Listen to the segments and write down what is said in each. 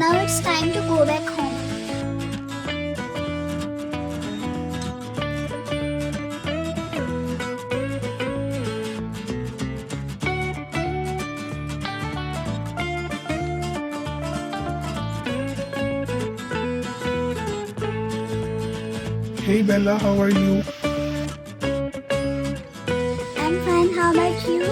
Now it's time to go back home. Hey Bella, how are you? I'm fine, how about you?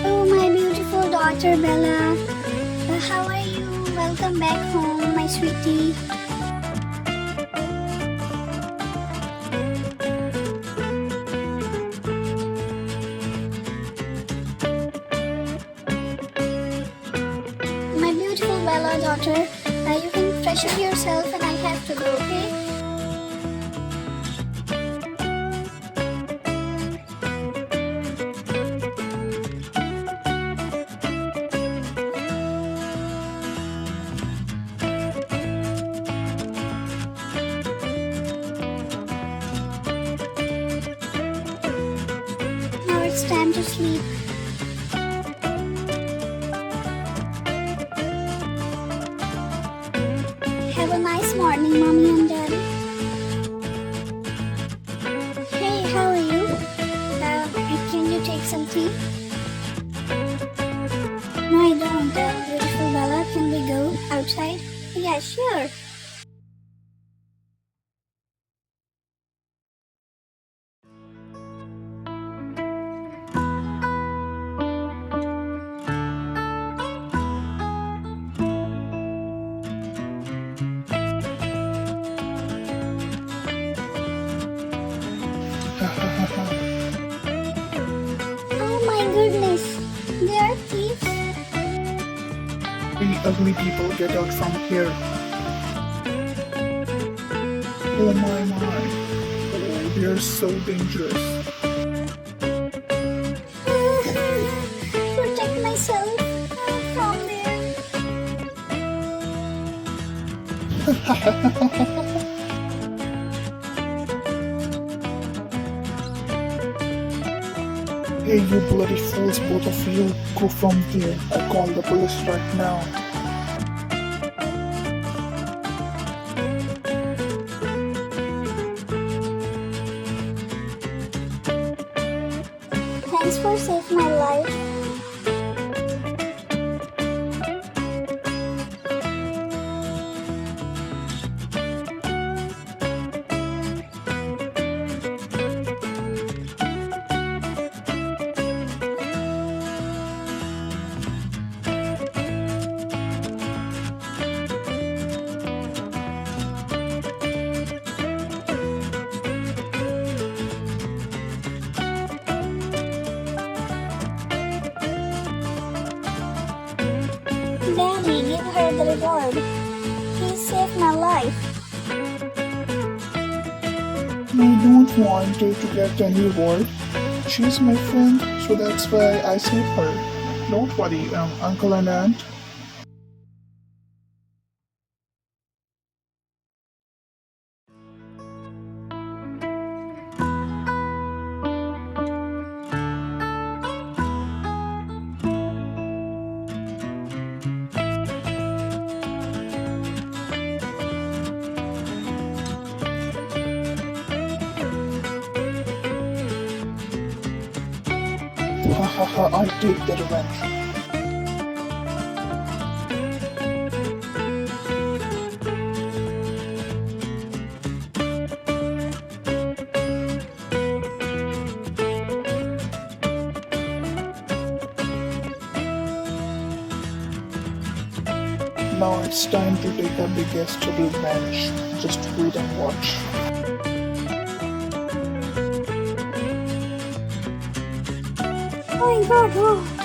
Oh, my beautiful daughter Bella. How are you? Welcome back home, my sweetie. My beautiful Bella daughter, you can freshen yourself and I have to go, okay? Now it's time to sleep. Have a nice morning, mommy and daddy. Hey, how are you? Can you take some tea? No, I don't. Beautiful Bella, can we go outside? Yeah, sure. Oh my goodness, they are thieves. We ugly people, get out from here. Oh my. Oh, they are so dangerous. Protect myself from there. Hey, you bloody fools, both of you, go from here. I'll call the police right now. Thanks for saving my life. Daddy, give her the reward. He saved my life. I don't want her to get any reward. She's my friend, so that's why I save her. Don't worry, Uncle and Aunt. Hahaha, I'll take the revenge. Now it's time to take our biggest revenge. Just wait and watch. Oh my god, oh.